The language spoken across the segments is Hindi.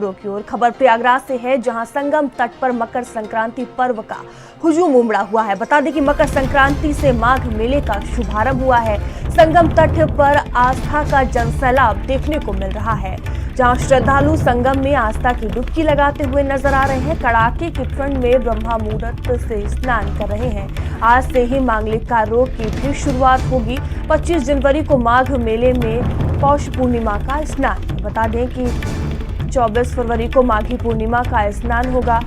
खबरों की ओर। खबर प्रयागराज से है, जहां संगम तट पर मकर संक्रांति पर्व का हुजूम उमड़ा हुआ है। बता दें कि मकर संक्रांति से माघ मेले का शुभारंभ हुआ है। संगम तट पर आस्था का जनसैलाब देखने को मिल रहा है, जहां श्रद्धालु संगम में आस्था की डुबकी लगाते हुए नजर आ रहे हैं। कड़ाके की ठंड में ब्रह्मा मुहूर्त से स्नान कर रहे हैं। आज से ही मांगलिक कार्यों की भी शुरुआत होगी। 25 जनवरी को माघ मेले में पौष पूर्णिमा का स्नान। बता दें कि 24 फरवरी को माघी पूर्णिमा का स्नान होगा।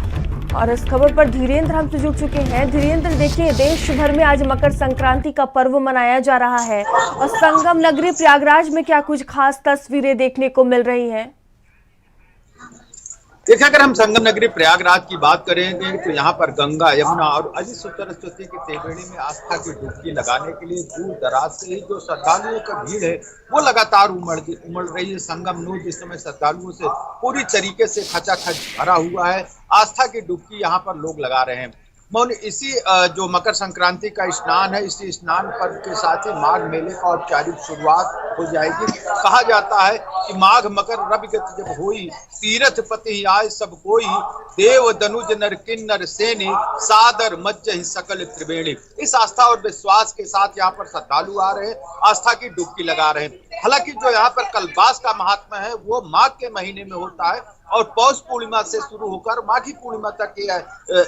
और इस खबर पर धीरेन्द्र हमसे जुड़ चुके हैं। धीरेन्द्र, देखिए, देश भर में आज मकर संक्रांति का पर्व मनाया जा रहा है और संगम नगरी प्रयागराज में क्या कुछ खास तस्वीरें देखने को मिल रही हैं? देखिए, अगर हम संगम नगरी प्रयागराज की बात करेंगे तो यहाँ पर गंगा, यमुना और अजी सरस्वती की त्रिवेणी में आस्था की डुबकी लगाने के लिए दूर दराज से ही जो श्रद्धालुओं का भीड़ है वो लगातार उमड़ रही है। संगम नू जिस समय श्रद्धालुओं से पूरी तरीके से खचाखच भरा हुआ है। आस्था की डुबकी यहाँ पर लोग लगा रहे हैं। इसी जो मकर संक्रांति का स्नान है, इसी स्नान पर्व के साथ ही माघ मेले का औपचारिक शुरुआत हो जाएगी। कहा जाता है कि माघ मकर रवि गति जब होई, तीरथ पति आय सब कोई, देव दनुज नर किन्नर सेनी, सादर मज्जहि सकल त्रिवेणी। इस आस्था और विश्वास के साथ यहाँ पर श्रद्धालु आ रहे हैं, आस्था की डुबकी लगा रहे हैं। हालांकि जो यहाँ पर कल्पवास का महात्मा है वो माघ के महीने में होता है और पौष पूर्णिमा से शुरू होकर माघी पूर्णिमा तक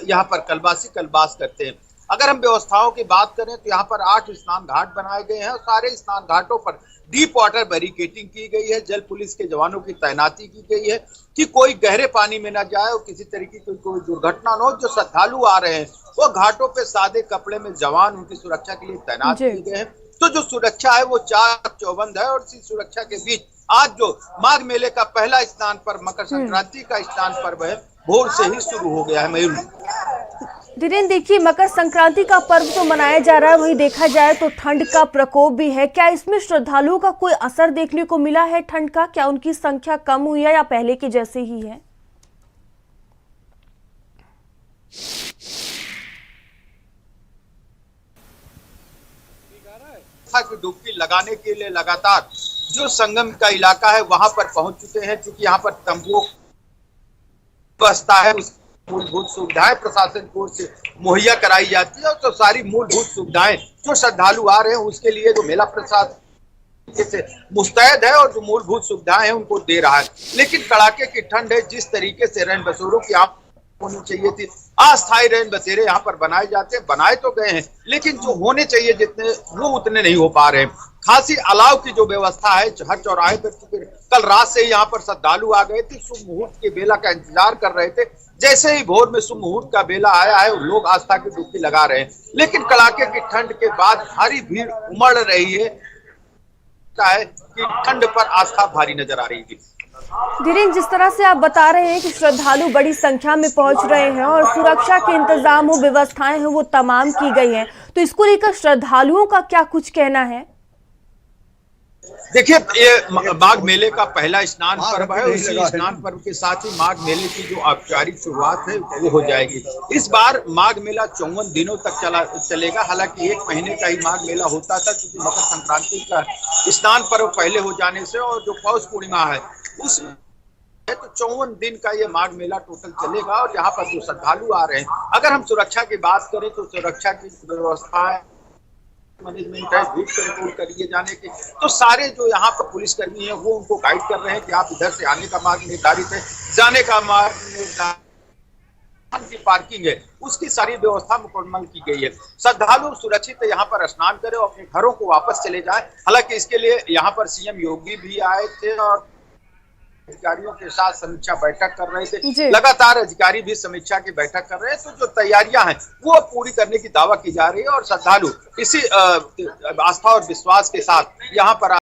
यहाँ पर कल्पवास करते हैं। अगर हम व्यवस्थाओं की बात करें तो यहाँ पर 8 स्नान घाट बनाए गए हैं और सारे स्नान घाटों पर डीप वाटर बैरिकेडिंग की गई है। जल पुलिस के जवानों की तैनाती की गई है कि कोई गहरे पानी में न जाए और किसी तरीके की कोई दुर्घटना न हो। जो श्रद्धालु आ रहे हैं वो घाटों पे सादे कपड़े में जवान उनकी सुरक्षा के लिए तैनात किए गए हैं। तो जो सुरक्षा है वो चाक चौबंद है और इसी सुरक्षा के बीच आज जो माघ मेले का पहला स्नान पर्व, मकर संक्रांति का स्नान पर्व है, भोर से ही शुरू हो गया है। मयूर, धीरेन्द्र, देखिए, मकर संक्रांति का पर्व तो मनाया जा रहा है, वहीं देखा जाए तो ठंड का प्रकोप भी है। क्या इसमें श्रद्धालुओं का कोई असर देखने को मिला है ठंड का? क्या उनकी संख्या कम हुई है या पहले की जैसे ही है? की डुबकी लगाने के लिए लगातार जो संगम का इलाका है वहां पर पहुंच चुके हैं, क्योंकि यहाँ पर तंबू व्यवस्था है, उसकी मूलभूत सुविधाएं प्रशासन की ओर से मुहैया कराई जाती है। तो सारी मूलभूत सुविधाएं जो श्रद्धालु आ रहे हैं उसके लिए जो मेला प्रशासन से मुस्तैद है और जो मूलभूत सुविधाएं हैं उनको दे रहा है। लेकिन कड़ाके की ठंड है, जिस तरीके से रैन बसेरों की आप होनी चाहिए थी, अस्थायी रैन बसेरे यहाँ पर बनाए जाते हैं, बनाए तो गए हैं लेकिन जो होने चाहिए जितने वो उतने नहीं हो पा रहे हैं। खांसी अलाव की जो व्यवस्था है हर चौराहे पर, कल रात से ही यहाँ पर श्रद्धालु आ गए थे, शुभ मुहूर्त के बेला का इंतजार कर रहे थे। जैसे ही भोर में शुभ मुहूर्त का बेला आया है लोग आस्था की डुबकी लगा रहे हैं। लेकिन कड़ाके की ठंड के बाद भारी भीड़ उमड़ रही है कि ठंड पर आस्था भारी नजर आ रही थी। धीरेन्द्र, जिस तरह से आप बता रहे हैं कि श्रद्धालु बड़ी संख्या में पहुंच रहे हैं और सुरक्षा के इंतजाम और व्यवस्थाएं हैं वो तमाम की गई हैं, तो इसको लेकर श्रद्धालुओं का क्या कुछ कहना है? देखिए, ये माघ मेले का पहला स्नान पर्व है। उसी स्नान पर्व के साथ ही माघ मेले की जो औपचारिक शुरुआत है वो हो जाएगी। इस बार माघ मेला 54 दिनों तक चलेगा। हालांकि 1 महीने का ही माघ मेला होता था, क्योंकि मकर संक्रांति का स्नान पर्व पहले हो जाने से और जो पौष पूर्णिमा है उसमें तो 54 दिन का ये माघ मेला टोटल चलेगा। और यहाँ पर जो श्रद्धालु आ रहे हैं, अगर हम सुरक्षा की बात करें तो सुरक्षा की व्यवस्था है, मैनेजमेंट है, रूट कंट्रोल करिए जाने के, तो सारे जो यहाँ पर पुलिसकर्मी है वो उनको गाइड कर रहे हैं कि आप इधर से आने का मार्ग निर्धारित है, जाने का मार्ग निर्धारित, की पार्किंग है उसकी सारी व्यवस्था मुकम्मल की गई है। श्रद्धालु सुरक्षित यहाँ पर स्नान करें और अपने घरों को वापस चले जाएं। हालांकि इसके लिए यहाँ पर सीएम योगी भी आए थे और अधिकारियों के साथ समीक्षा बैठक कर रहे थे। लगातार अधिकारी भी समीक्षा की बैठक कर रहे हैं। तो जो तैयारियां हैं वो पूरी करने की दावा की जा रही है और श्रद्धालु इसी आस्था और विश्वास के साथ यहाँ पर